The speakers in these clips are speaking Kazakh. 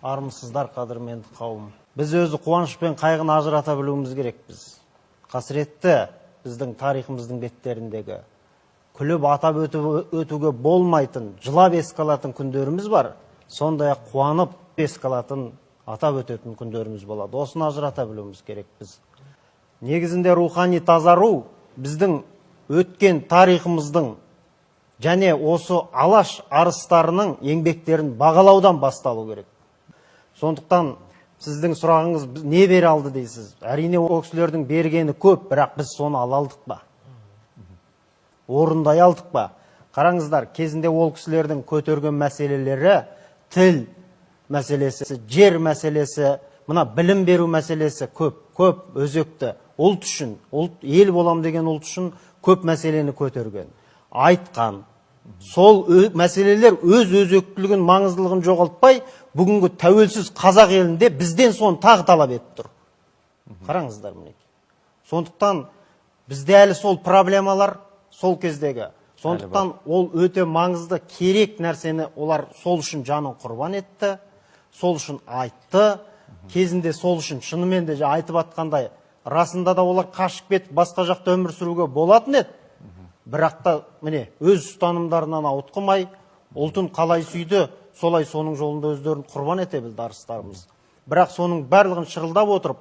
Армысыздар, қадірменді қауым. Біз өзі қуаныш пен қайғыны ажырата білуіміз керекпіз. Қасіретті біздің тарихымыздың беттеріндегі күліп атап өтуге болмайтын, жылап еске алатын күндеріміз бар. Сондай-ақ қуанып еске алатын, атап өтетін күндеріміз болады. Осыны ажырата білуіміз керекпіз. Негізінде рухани тазару біздің өткен тарихымыздың және осы алаш арыстарының еңбектерін бағалаудан басталу керек. Сондықтан сіздің сұрағыңыз не бере алды дейсіз. Әрине ол кісілердің бергені көп, бірақ біз соны ала алдық па? Орындай алдық па? Қараңыздар, кезінде ол кісілердің көтерген мәселелері тіл мәселесі, жер мәселесі, мына білім беру мәселесі көп өзекті. Ұлт үшін, ел болам деген ұлт үшін көп мәселені көтерген, айтқан. Сол мәселелер өз өзектілігін, маңыздылығын жоғалтпай, бүгінгі тәуелсіз қазақ елінде бізден соны тағы талап етіп тұр. Қараңыздар мінекей. Сондықтан бізде әлі сол проблемалар сол кездегі. Сондықтан ол өте маңызды, керек нәрсені олар сол үшін жанын құрбан етті, сол үшін айтты. Кезінде сол үшін шынымен де айтып атқандай, расында да олар қашып кетіп басқа жақта өмір сүруге болатын еді. Бірақ та міне өз ұстанымдарынан ауытқымай, ұлтын қалай сүйді, солай соның жолында өздерін құрбан ете білді арыстарымыз. Бірақ соның барлығын шырылдап отырып,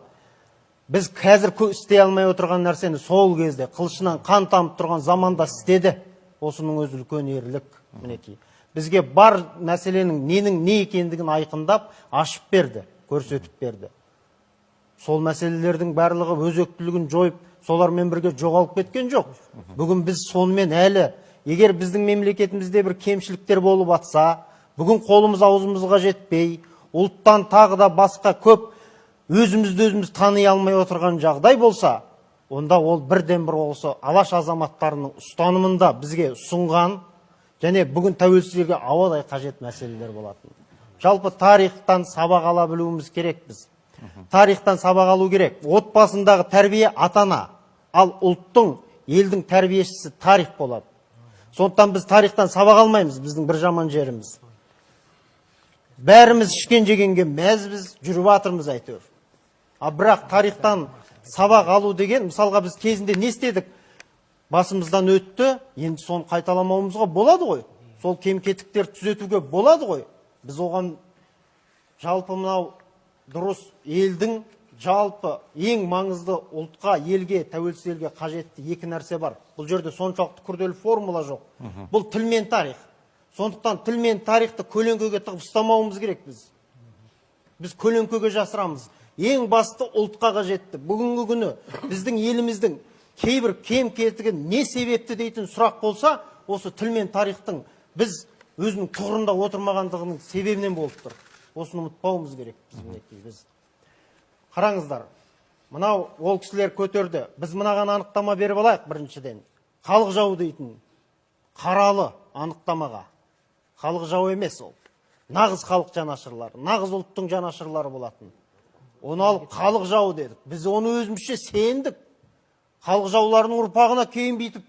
біз қазір істей алмай отырған нәрсені сол кезде қылышынан қан тамып тұрған заманда істеді. Осының өзі үлкен ерлік мінекей. Бізге бар мәселенің ненің не екендігін айқындап, ашып берді, көрсетіп берді. Сол мәселелердің барлығы өзектілігін жойып, солармен бірге жоғалып кеткен жоқ. Бүгін біз сонымен әлі, егер біздің мемлекетімізде бір кемшіліктер болып атса, бүгін қолымыз аузымызға жетпей, ұлттан тағы да басқа көп өзімізді өзіміз тани алмай отырған жағдай болса, онда ол бірден бір осы алаш азаматтарының ұстанымында бізге ұсынған және бүгін тәуелсіздікке ауадай қажет мәселелер болатын. Жалпы тарихтан сабақ ала білуіміз керек біз. Тарихтан сабақ алу керек. Отбасындағы тәрбие атана, ал ұлттың, елдің тәрбиешісі тарих болады. Сондықтан біз тарихтан сабақ алмаймыз, біздің бір жаман жеріміз. Бәріміз ішкен жегенге мәзбіз, жүріп атырмыз әйтеуір. Бірақ тарихтан сабақ алу деген, мысалға біз кезінде не істедік? Басымыздан өтті, енді соны қайталамауымызға болады ғой. Сол кем-кетіктер түзетуге болады ғой. Біз оған жалпы мынау дұрыс елдің жалпы ең маңызды ұлтқа, елге, тәуелсіз елге қажетті екі нәрсе бар. Бұл жерде соншалықты күрделі формула жоқ. Бұл тіл мен тарих. Сондықтан тіл мен тарихты көлеңкеге тығып ұстамауымыз керек біз. Біз көлеңкеге жасырамыз. Ең басты ұлтқа қажетті. Бүгінгі күні біздің еліміздің кейбір кем-кетігі не себепті дейтін сұрақ болса, осы тіл мен тарихтың біз өзінің тұғырында отырмағандығының себебінен болып тұр. Осыны ұмытпауымыз керек біз. Қараңыздар, мынау ол кісілер көтерді. Біз мынаған анықтама беріп алайық біріншіден. Халық жауы дейтін қаралы анықтамаға. Халық жауы емес ол. Нағыз халық жанашырлары, нағыз ұлттың жанашырлары болатын. Оны алып халық жауы дедік. Біз оны өзімізше сендік. Халық жауларының ұрпағына кейін бейтіп,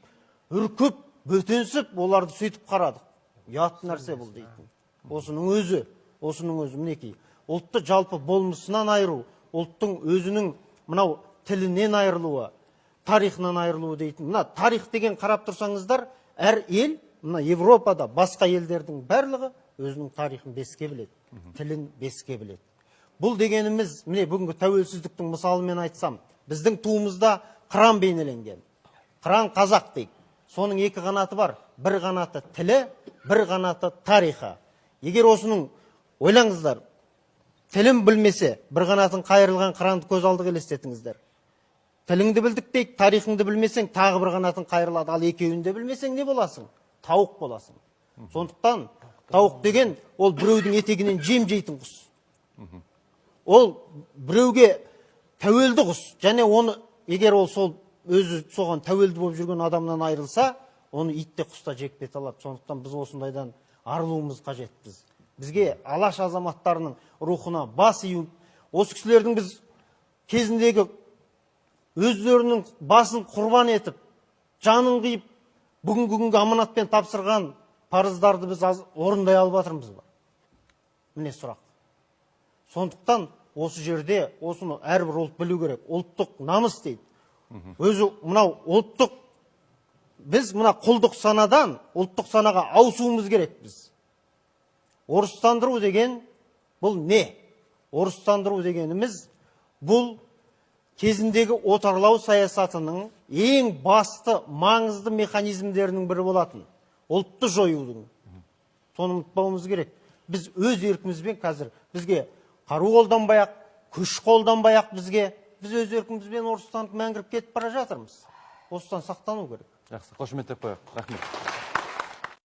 үркіп, бөтенсіп, оларды сөйтіп қарадық. Ұят нәрсе бұл дейтін. Осының өзі мінекей. Ұлтты жалпы болмысынан айыру, ұлттың өзінің мынау тілінен айырылуы, тарихынан айырылуы дейтін. Мына тарих деген қарап тұрсаңыздар, әр ел, мына Европада басқа елдердің барлығы өзінің тарихын беске біледі, тілін беске біледі. Бұл дегеніміз, міне бүгінгі тәуелсіздіктің мысалымен айтсам, біздің туымызда қыран бейнеленген. Қыран қазақ дейік. Соның екі қанаты бар. Бір қанаты тілі, бір қанаты тарихы. Егер осының ойлаңыздар, тілін білмесе, бір қанатын қайырылған қыранды көз алдыға елестетіңіздер. Тіліңді білдік дейік, тарихыңды білмесең, тағы бір қанатын қайырылады. Ал екеуінде білмесең не боласың? Тауық боласың. Сондықтан тауық деген ол біреудің етегінен жем жейтін құс. Ол біреуге тәуелді құс. Және оны егер ол сол өзі соған тәуелді болып жүрген адамнан айырылса, оны ит те құс та жеп кете алады. Сондықтан біз осындайдан арылуымыз қажетпіз. Бізге алаш азаматтарының рухына бас иіп, осы кісілердің біз кезіндегі өздерінің басын құрбан етіп, жанын қиып, бүгінгі күнге аманатпен тапсырған парыздарды біз орындай алып жатырмыз ба? Міне сұрақ. Сондықтан осы жерде осыны әрбір ұлт білу керек. Ұлттық намыс дейді. Өзі мынау ұлттық, біз мына құлдық санадан ұлттық санаға ауысуымыз керек біз. Орыстандыру деген бұл не? Орыстандыру дегеніміз бұл кезіндегі отарлау саясатының ең басты маңызды механизмдерінің бірі болатын. Ұлтты жоюдың. Соны ұмытпауымыз керек. Біз өз еркімізбен қазір бізге қару қолданбай-ақ, күш қолданбай-ақ бізге, біз өз еркімізбен орыстанып мәңгіріп кетіп бара жатырмыз. Осыдан сақтану керек. Жақсы, қошеметтеп қояйық. Рахмет.